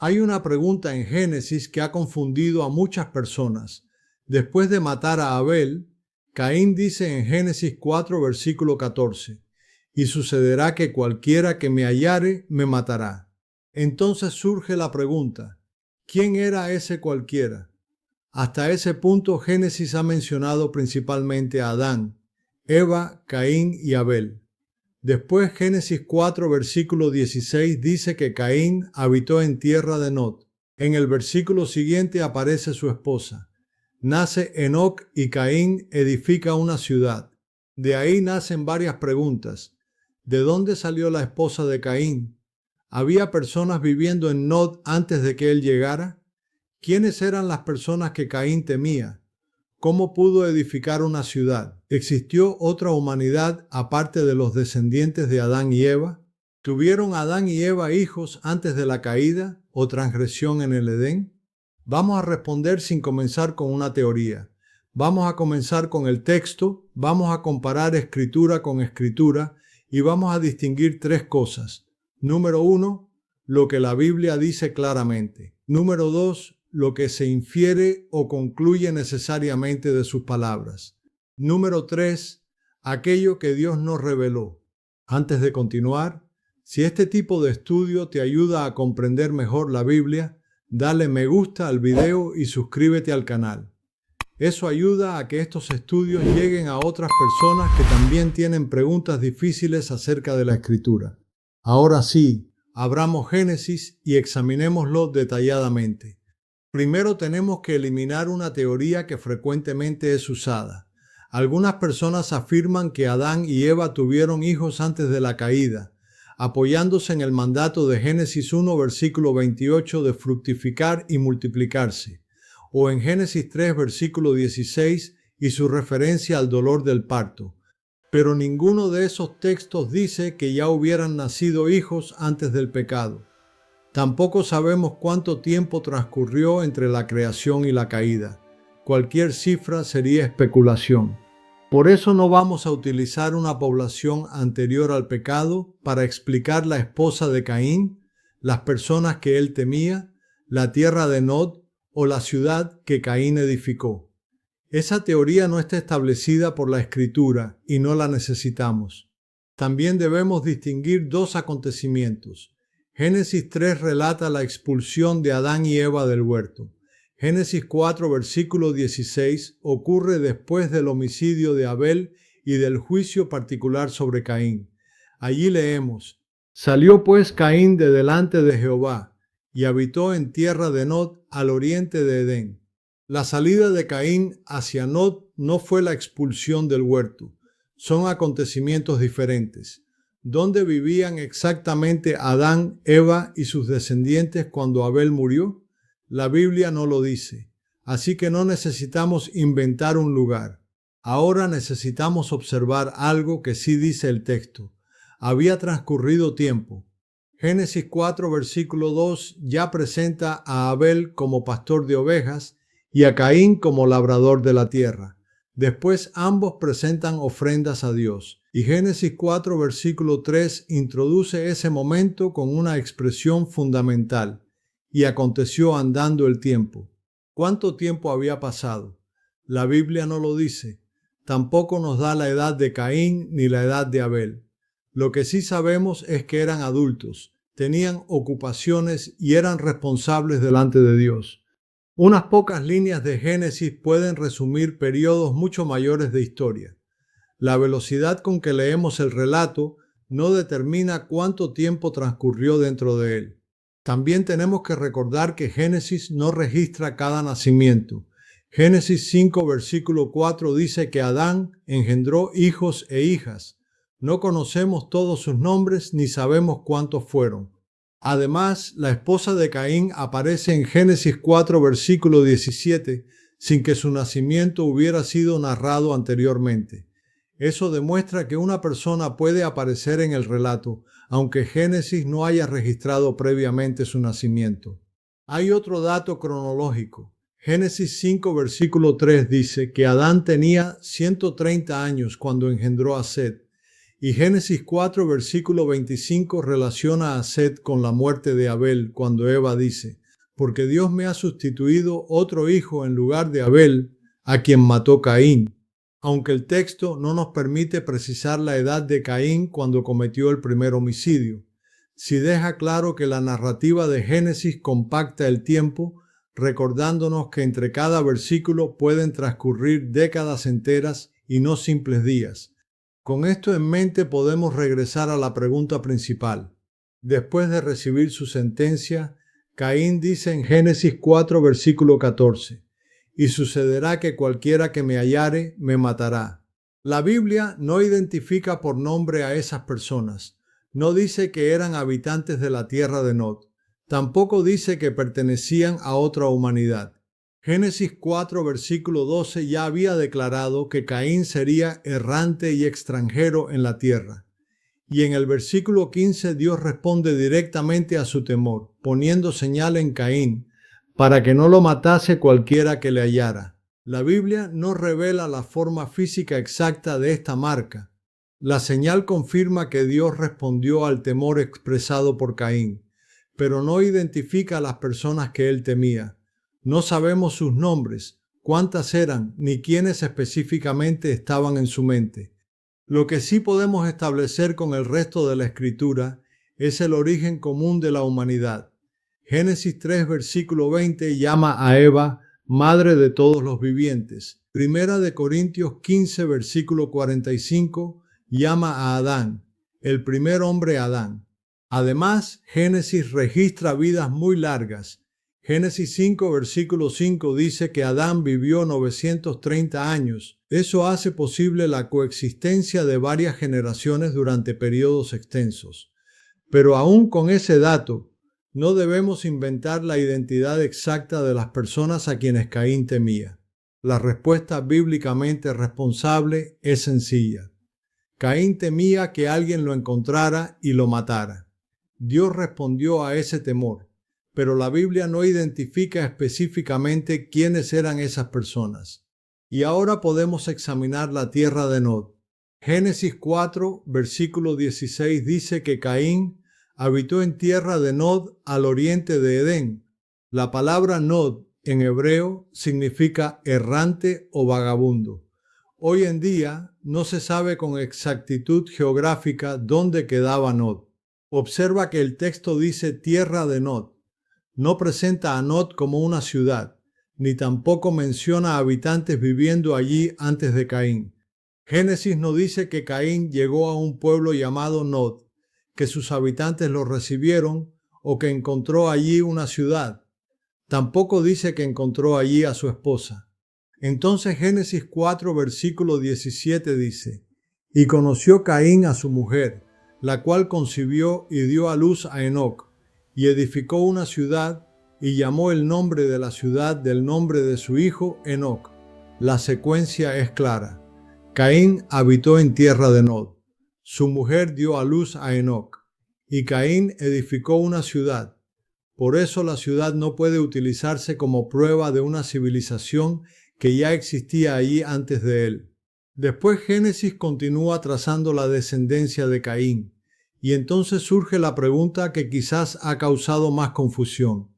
Hay una pregunta en Génesis que ha confundido a muchas personas. Después de matar a Abel, Caín dice en Génesis 4, versículo 14, «Y sucederá que cualquiera que me hallare, me matará». Entonces surge la pregunta, ¿quién era ese cualquiera? Hasta ese punto Génesis ha mencionado principalmente a Adán, Eva, Caín y Abel. Después Génesis 4, versículo 16 dice que Caín habitó en tierra de Nod. En el versículo siguiente aparece su esposa. Nace Enoc y Caín edifica una ciudad. De ahí nacen varias preguntas. ¿De dónde salió la esposa de Caín? ¿Había personas viviendo en Nod antes de que él llegara? ¿Quiénes eran las personas que Caín temía? ¿Cómo pudo edificar una ciudad? ¿Existió otra humanidad aparte de los descendientes de Adán y Eva? ¿Tuvieron Adán y Eva hijos antes de la caída o transgresión en el Edén? Vamos a responder sin comenzar con una teoría. Vamos a comenzar con el texto, vamos a comparar escritura con escritura y vamos a distinguir tres cosas. Número 1, lo que la Biblia dice claramente. Número 2, lo que se infiere o concluye necesariamente de sus palabras. Número 3, aquello que Dios nos reveló. Antes de continuar, si este tipo de estudio te ayuda a comprender mejor la Biblia, dale me gusta al video y suscríbete al canal. Eso ayuda a que estos estudios lleguen a otras personas que también tienen preguntas difíciles acerca de la Escritura. Ahora sí, abramos Génesis y examinémoslo detalladamente. Primero tenemos que eliminar una teoría que frecuentemente es usada. Algunas personas afirman que Adán y Eva tuvieron hijos antes de la caída, apoyándose en el mandato de Génesis 1, versículo 28 de fructificar y multiplicarse, o en Génesis 3, versículo 16 y su referencia al dolor del parto. Pero ninguno de esos textos dice que ya hubieran nacido hijos antes del pecado. Tampoco sabemos cuánto tiempo transcurrió entre la creación y la caída. Cualquier cifra sería especulación. Por eso no vamos a utilizar una población anterior al pecado para explicar la esposa de Caín, las personas que él temía, la tierra de Nod o la ciudad que Caín edificó. Esa teoría no está establecida por la Escritura y no la necesitamos. También debemos distinguir dos acontecimientos. Génesis 3 relata la expulsión de Adán y Eva del huerto. Génesis 4, versículo 16 ocurre después del homicidio de Abel y del juicio particular sobre Caín. Allí leemos: «Salió pues Caín de delante de Jehová y habitó en tierra de Nod al oriente de Edén». La salida de Caín hacia Nod no fue la expulsión del huerto. Son acontecimientos diferentes. ¿Dónde vivían exactamente Adán, Eva y sus descendientes cuando Abel murió? La Biblia no lo dice, así que no necesitamos inventar un lugar. Ahora necesitamos observar algo que sí dice el texto. Había transcurrido tiempo. Génesis 4, versículo 2 ya presenta a Abel como pastor de ovejas y a Caín como labrador de la tierra. Después ambos presentan ofrendas a Dios. Y Génesis 4, versículo 3 introduce ese momento con una expresión fundamental. Y aconteció andando el tiempo. ¿Cuánto tiempo había pasado? La Biblia no lo dice. Tampoco nos da la edad de Caín ni la edad de Abel. Lo que sí sabemos es que eran adultos, tenían ocupaciones y eran responsables delante de Dios. Unas pocas líneas de Génesis pueden resumir periodos mucho mayores de historia. La velocidad con que leemos el relato no determina cuánto tiempo transcurrió dentro de él. También tenemos que recordar que Génesis no registra cada nacimiento. Génesis 5, versículo 4 dice que Adán engendró hijos e hijas. No conocemos todos sus nombres ni sabemos cuántos fueron. Además, la esposa de Caín aparece en Génesis 4, versículo 17, sin que su nacimiento hubiera sido narrado anteriormente. Eso demuestra que una persona puede aparecer en el relato, aunque Génesis no haya registrado previamente su nacimiento. Hay otro dato cronológico. Génesis 5, versículo 3 dice que Adán tenía 130 años cuando engendró a Set, Y Génesis 4, versículo 25 relaciona a Set con la muerte de Abel cuando Eva dice, porque Dios me ha sustituido otro hijo en lugar de Abel, a quien mató Caín. Aunque el texto no nos permite precisar la edad de Caín cuando cometió el primer homicidio, sí deja claro que la narrativa de Génesis compacta el tiempo, recordándonos que entre cada versículo pueden transcurrir décadas enteras y no simples días. Con esto en mente podemos regresar a la pregunta principal. Después de recibir su sentencia, Caín dice en Génesis 4, versículo 14, y sucederá que cualquiera que me hallare me matará. La Biblia no identifica por nombre a esas personas. No dice que eran habitantes de la tierra de Nod. Tampoco dice que pertenecían a otra humanidad. Génesis 4, versículo 12 ya había declarado que Caín sería errante y extranjero en la tierra. Y en el versículo 15 Dios responde directamente a su temor, poniendo señal en Caín, para que no lo matase cualquiera que le hallara. La Biblia no revela la forma física exacta de esta marca. La señal confirma que Dios respondió al temor expresado por Caín, pero no identifica a las personas que él temía. No sabemos sus nombres, cuántas eran, ni quiénes específicamente estaban en su mente. Lo que sí podemos establecer con el resto de la Escritura es el origen común de la humanidad. Génesis 3, versículo 20 llama a Eva madre de todos los vivientes. Primera de Corintios 15, versículo 45 llama a Adán, el primer hombre Adán. Además, Génesis registra vidas muy largas. Génesis 5, versículo 5 dice que Adán vivió 930 años. Eso hace posible la coexistencia de varias generaciones durante periodos extensos. Pero aún con ese dato, no debemos inventar la identidad exacta de las personas a quienes Caín temía. La respuesta bíblicamente responsable es sencilla. Caín temía que alguien lo encontrara y lo matara. Dios respondió a ese temor, pero la Biblia no identifica específicamente quiénes eran esas personas. Y ahora podemos examinar la tierra de Nod. Génesis 4, versículo 16 dice que Caín habitó en tierra de Nod al oriente de Edén. La palabra Nod en hebreo significa errante o vagabundo. Hoy en día no se sabe con exactitud geográfica dónde quedaba Nod. Observa que el texto dice tierra de Nod. No presenta a Nod como una ciudad, ni tampoco menciona a habitantes viviendo allí antes de Caín. Génesis no dice que Caín llegó a un pueblo llamado Nod, que sus habitantes lo recibieron o que encontró allí una ciudad. Tampoco dice que encontró allí a su esposa. Entonces Génesis 4, versículo 17 dice, y conoció Caín a su mujer, la cual concibió y dio a luz a Enoc, y edificó una ciudad, y llamó el nombre de la ciudad del nombre de su hijo Enoc. La secuencia es clara. Caín habitó en tierra de Nod. Su mujer dio a luz a Enoc, y Caín edificó una ciudad. Por eso la ciudad no puede utilizarse como prueba de una civilización que ya existía allí antes de él. Después Génesis continúa trazando la descendencia de Caín, y entonces surge la pregunta que quizás ha causado más confusión.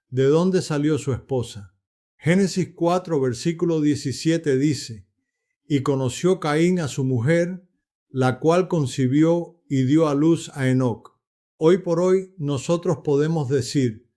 ¿De dónde salió su esposa? Génesis 4, versículo 17 dice, y conoció Caín a su mujer, la cual concibió y dio a luz a Enoc. Hoy por hoy nosotros podemos decir,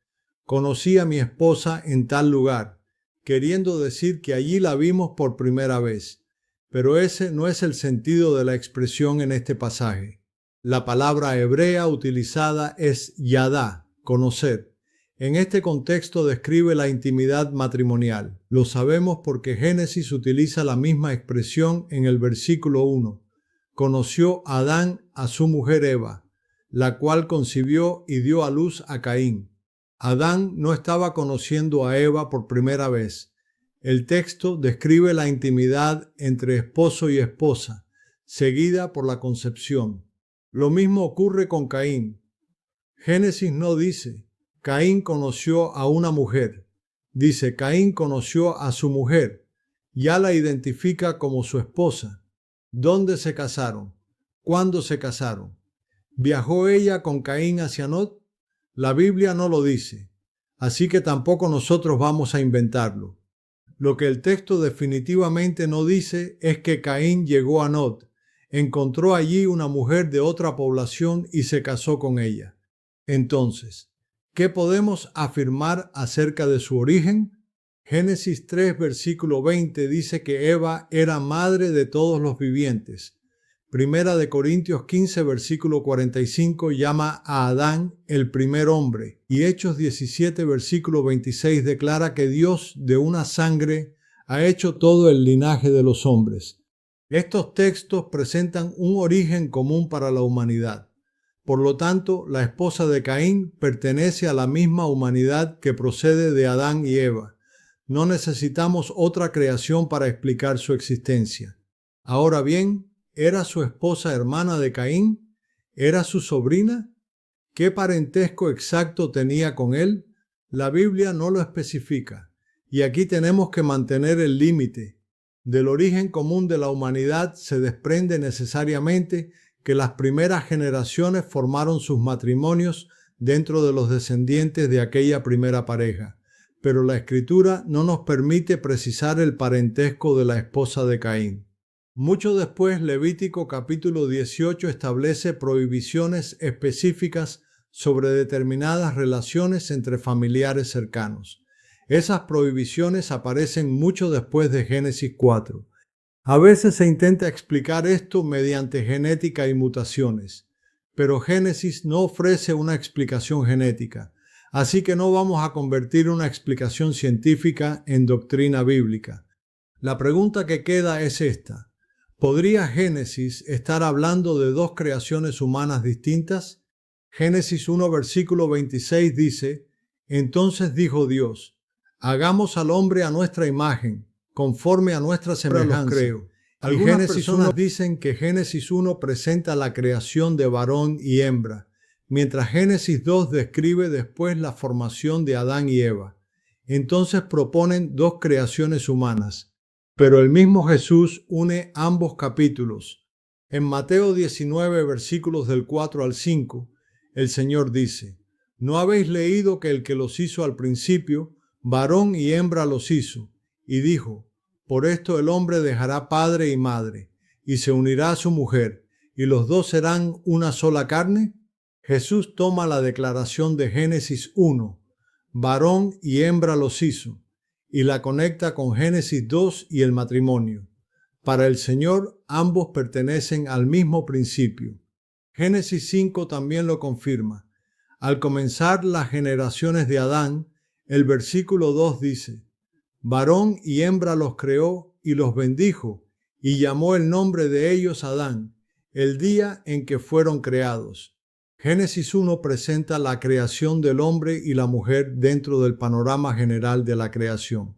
conocí a mi esposa en tal lugar, queriendo decir que allí la vimos por primera vez. Pero ese no es el sentido de la expresión en este pasaje. La palabra hebrea utilizada es yadá, conocer. En este contexto describe la intimidad matrimonial. Lo sabemos porque Génesis utiliza la misma expresión en el versículo 1. Conoció Adán a su mujer Eva, la cual concibió y dio a luz a Caín. Adán no estaba conociendo a Eva por primera vez. El texto describe la intimidad entre esposo y esposa, seguida por la concepción. Lo mismo ocurre con Caín. Génesis no dice, Caín conoció a una mujer. Dice, Caín conoció a su mujer. Ya la identifica como su esposa. ¿Dónde se casaron? ¿Cuándo se casaron? ¿Viajó ella con Caín hacia Nod? La Biblia no lo dice, así que tampoco nosotros vamos a inventarlo. Lo que el texto definitivamente no dice es que Caín llegó a Nod, encontró allí una mujer de otra población y se casó con ella. Entonces, ¿qué podemos afirmar acerca de su origen? Génesis 3, versículo 20 dice que Eva era madre de todos los vivientes. Primera de Corintios 15, versículo 45 llama a Adán el primer hombre. Y Hechos 17, versículo 26 declara que Dios de una sangre ha hecho todo el linaje de los hombres. Estos textos presentan un origen común para la humanidad. Por lo tanto, la esposa de Caín pertenece a la misma humanidad que procede de Adán y Eva. No necesitamos otra creación para explicar su existencia. Ahora bien, ¿era su esposa hermana de Caín? ¿Era su sobrina? ¿Qué parentesco exacto tenía con él? La Biblia no lo especifica. Y aquí tenemos que mantener el límite. Del origen común de la humanidad se desprende necesariamente que las primeras generaciones formaron sus matrimonios dentro de los descendientes de aquella primera pareja. Pero la Escritura no nos permite precisar el parentesco de la esposa de Caín. Mucho después, Levítico capítulo 18 establece prohibiciones específicas sobre determinadas relaciones entre familiares cercanos. Esas prohibiciones aparecen mucho después de Génesis 4. A veces se intenta explicar esto mediante genética y mutaciones, pero Génesis no ofrece una explicación genética, así que no vamos a convertir una explicación científica en doctrina bíblica. La pregunta que queda es esta: ¿podría Génesis estar hablando de dos creaciones humanas distintas? Génesis 1, versículo 26 dice: Entonces dijo Dios, hagamos al hombre a nuestra imagen, conforme a nuestra semejanza. Algunas personas dicen que Génesis 1 presenta la creación de varón y hembra, mientras Génesis 2 describe después la formación de Adán y Eva. Entonces proponen dos creaciones humanas. Pero el mismo Jesús une ambos capítulos. En Mateo 19, versículos del 4 al 5, el Señor dice: ¿No habéis leído que el que los hizo al principio, varón y hembra los hizo? Y dijo: por esto el hombre dejará padre y madre, y se unirá a su mujer, y los dos serán una sola carne. Jesús toma la declaración de Génesis 1, varón y hembra los hizo, y la conecta con Génesis 2 y el matrimonio. Para el Señor, ambos pertenecen al mismo principio. Génesis 5 también lo confirma. Al comenzar las generaciones de Adán, el versículo 2 dice: varón y hembra los creó y los bendijo, y llamó el nombre de ellos Adán, el día en que fueron creados. Génesis 1 presenta la creación del hombre y la mujer dentro del panorama general de la creación.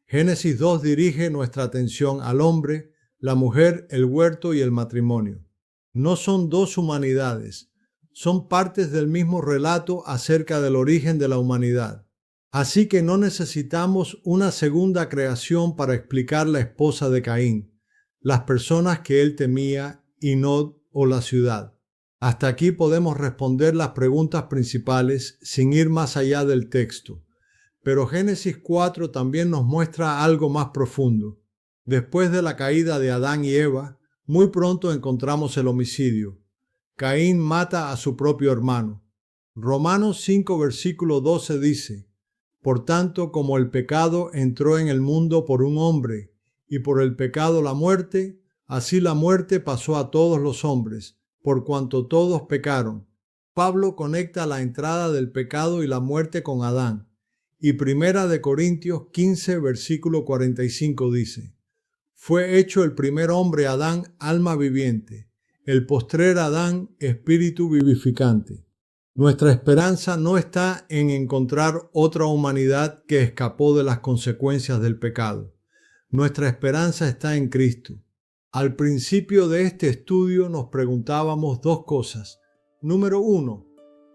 Génesis 2 dirige nuestra atención al hombre, la mujer, el huerto y el matrimonio. No son dos humanidades, son partes del mismo relato acerca del origen de la humanidad. Así que no necesitamos una segunda creación para explicar la esposa de Caín, las personas que él temía, y Nod o la ciudad. Hasta aquí podemos responder las preguntas principales sin ir más allá del texto. Pero Génesis 4 también nos muestra algo más profundo. Después de la caída de Adán y Eva, muy pronto encontramos el homicidio. Caín mata a su propio hermano. Romanos 5, versículo 12 dice: por tanto, como el pecado entró en el mundo por un hombre, y por el pecado la muerte, así la muerte pasó a todos los hombres, por cuanto todos pecaron. Pablo conecta la entrada del pecado y la muerte con Adán. Y Primera de Corintios 15, versículo 45 dice: fue hecho el primer hombre Adán alma viviente, el postrer Adán espíritu vivificante. Nuestra esperanza no está en encontrar otra humanidad que escapó de las consecuencias del pecado. Nuestra esperanza está en Cristo. Al principio de este estudio nos preguntábamos dos cosas. Número 1,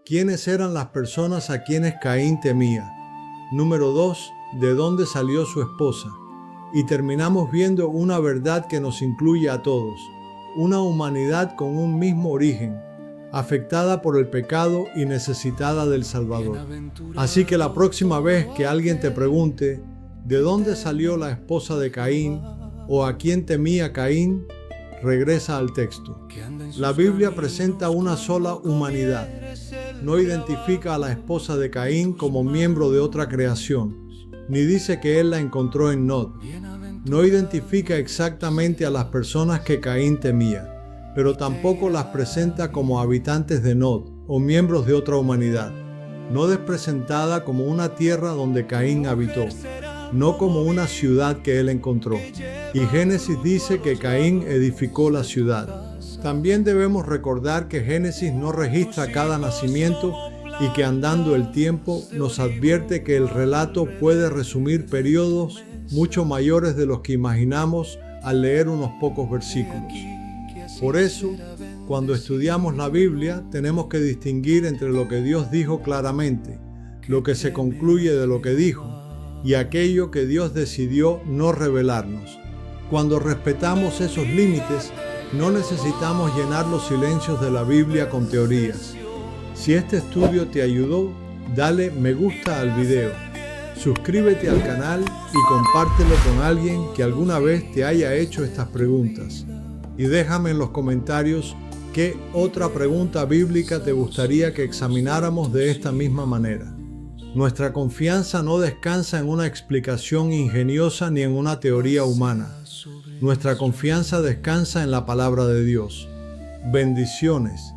¿quiénes eran las personas a quienes Caín temía? Número 2, ¿de dónde salió su esposa? Y terminamos viendo una verdad que nos incluye a todos. una humanidad con un mismo origen, afectada por el pecado y necesitada del Salvador. Así que la próxima vez que alguien te pregunte ¿de dónde salió la esposa de Caín? ¿O a quién temía Caín? Regresa al texto. La Biblia presenta una sola humanidad. No identifica a la esposa de Caín como miembro de otra creación, ni dice que él la encontró en Nod. No identifica exactamente a las personas que Caín temía, pero tampoco las presenta como habitantes de Nod o miembros de otra humanidad. Nod es presentada como una tierra donde Caín habitó, no como una ciudad que él encontró. Y Génesis dice que Caín edificó la ciudad. También debemos recordar que Génesis no registra cada nacimiento y que andando el tiempo nos advierte que el relato puede resumir periodos mucho mayores de los que imaginamos al leer unos pocos versículos. Por eso, cuando estudiamos la Biblia, tenemos que distinguir entre lo que Dios dijo claramente, lo que se concluye de lo que dijo, y aquello que Dios decidió no revelarnos. Cuando respetamos esos límites, no necesitamos llenar los silencios de la Biblia con teorías. Si este estudio te ayudó, dale me gusta al video, suscríbete al canal y compártelo con alguien que alguna vez te haya hecho estas preguntas. Y déjame en los comentarios qué otra pregunta bíblica te gustaría que examináramos de esta misma manera. Nuestra confianza no descansa en una explicación ingeniosa ni en una teoría humana. Nuestra confianza descansa en la palabra de Dios. Bendiciones.